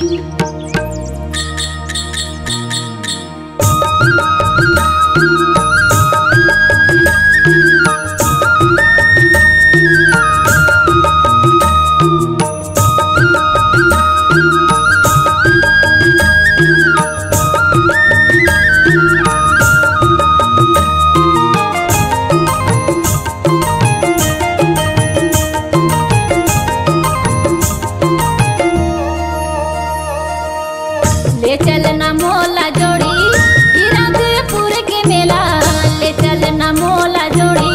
ले चलना मोला जोड़ी गिरधपुर के मेला, ले चलना मोला जोड़ी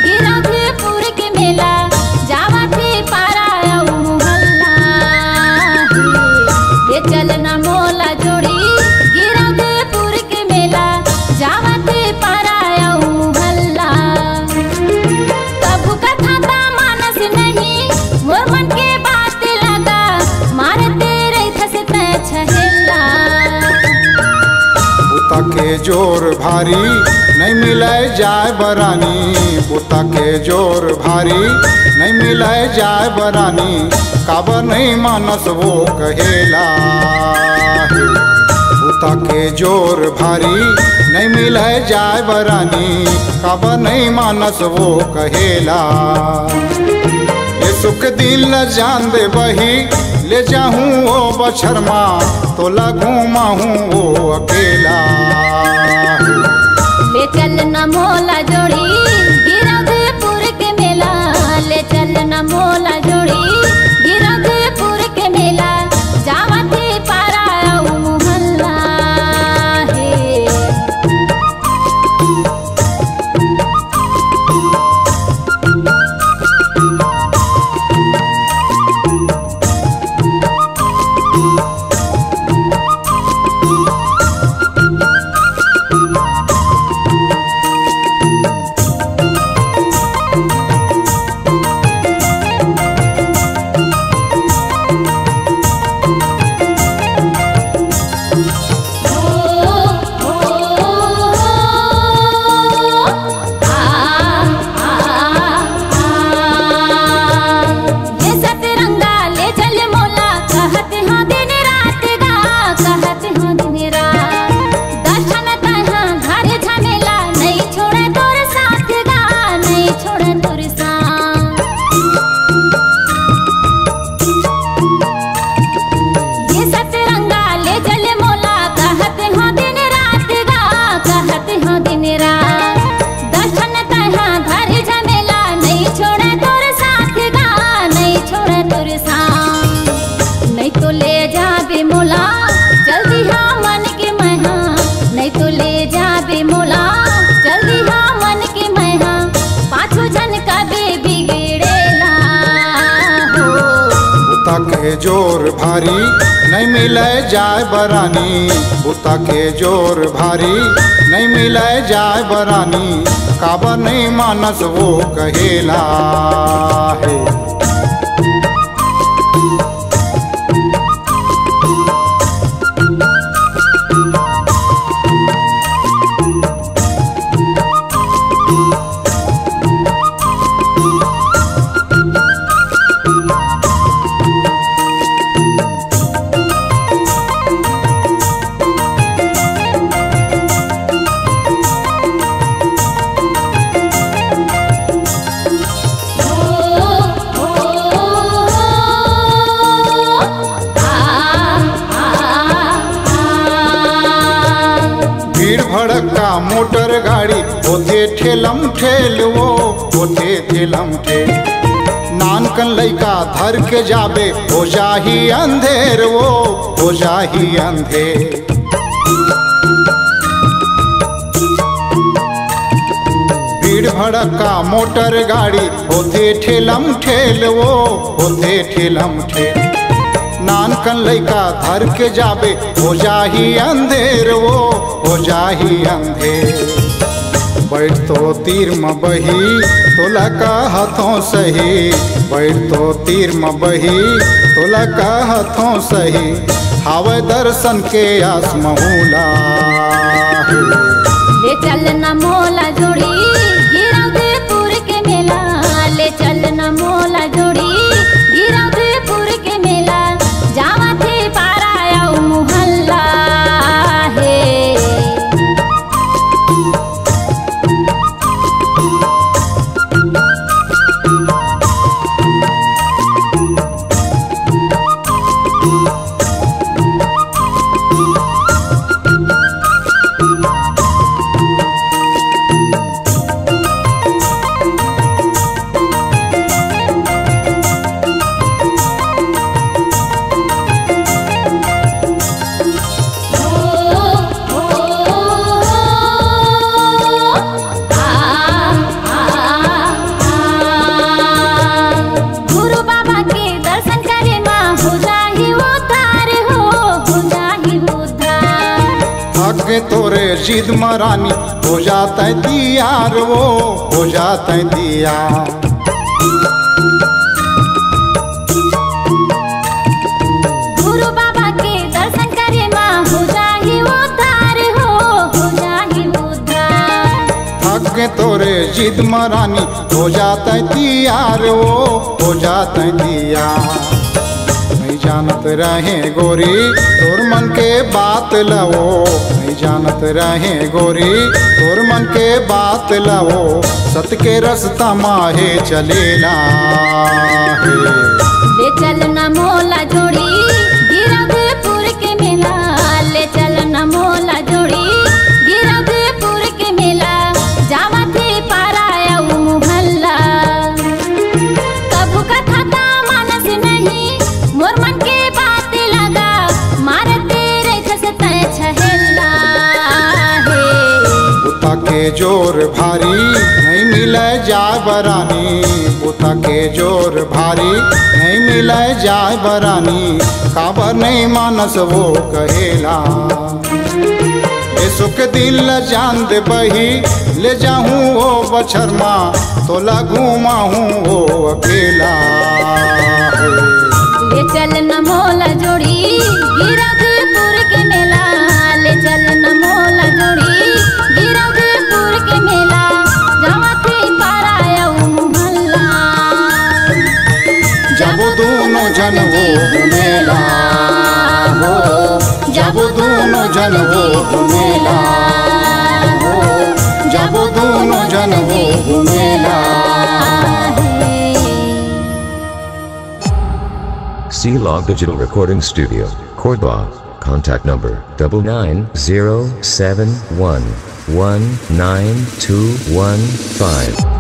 गिरधपुर के मेला, जावा थे पारा मोहल्ला। ले चलना मोला जोड़ी गिरधपुर के मेला, जावा थे पारा मोहल्ला। कबू कथा ता मानस नहीं मोर मन के बात लगा, मारते रही थसते छहेला। बुता के जोर भारी नहीं मिलाए जाए बरानी, बुता के जोर भारी नहीं मिलाए जाए बरानी, काबर नहीं मानस वो कहेला। बुता के जोर भारी नहीं मिलाए जाए बरानी, काबर नहीं मानस वो कहेला। ये सुख दिल न जान दे बही, ले जाऊं वो बछरमा तोला घूमाऊं वो अकेला। ले चलना मोला जोड़ी गिरधपुर के मेला, ले चलना मोला जोड़ी गिरधपुर के मेला, जावा थे पारा मोहल्ला है। नहीं तो ले जा बे मोला जल्दी हाँ मन के मैहा, नहीं तो ले जा बे मोला जल्दी हाँ मन के मैहा, पाछो जन का बे बिगड़ेला हो। बुता के जोर भारी नहीं मिलाए जाए बरानी, बुता के जोर भारी नहीं मिलाए जाए बरानी, काबर नहीं मानस वो कहेला है। भीड़ भड़का मोटर गाड़ी होते ठेलम ठेल वो होते ठेलम ठेल, नान कन लइका धर के जाबे हो जाही अंधेर वो हो जाही अंधेर। भीड़ भड़का मोटर गाड़ी होते ठेलम ठेल वो होते ठेलम ठेल, नान कन लइका धर के जाबे हो जाही अंधेर वो हो जाही अंधेर। बैठ तो तीर में बही तोला का हाथों सही, बैठ तो तीर में बही तोला का हाथों सही, हावे दर्शन के आस महूला। ले चलना मोला जोड़ी गिरधपुर के मेला, ले चलना मोला जोड़ी गिरधपुर के मेला, जावा थे पारा जिद मरानी हो जाता है दियार वो हो जाता है दियार। गुरु बाबा के दर्शन करे माँ हो जाही उद्धार हो जाही उद्धार। थक के तोरे जिद मरानी हो जाता है दियार वो हो जाता है दियार। नहीं जानत रहे गोरी तोर मन के बात लवो नहीं जानत रहे गोरी तोर मन के बात लवो सत के रस्ता माहे चलेला है। ले चल न मोला जोड़ी गिरधपुर के मेला ले चल न मोला जोड़ी गिरधपुर के मेला जावा थे पाराया मोहल्ला। कबू कथा था मानस नहीं मोर मन के बात लगा मारते रहे सतै छहेला है। बुता के जोर भारी नहीं मिले जाय बरानी बुता के जोर भारी नहीं मिले जाय बरानी काबर नहीं मानस वो कहेला। ए सुख दिल जान दे बही ले जाऊं वो बछरमा तोला घुमाऊं वो अकेला है। ले चल न मोला जोड़ी गिरधपुर के मेला ले चल न मोला जोड़ी गिरधपुर के मेला जावा थे पाराया मोहल्ला। जब दोनों जन वो घुमेला हो जब दोनों जन वो घुमेला हो जब दोनों जन वो घुमेला। C-Log Digital Recording Studio, Cordoba. Contact number 99071192115.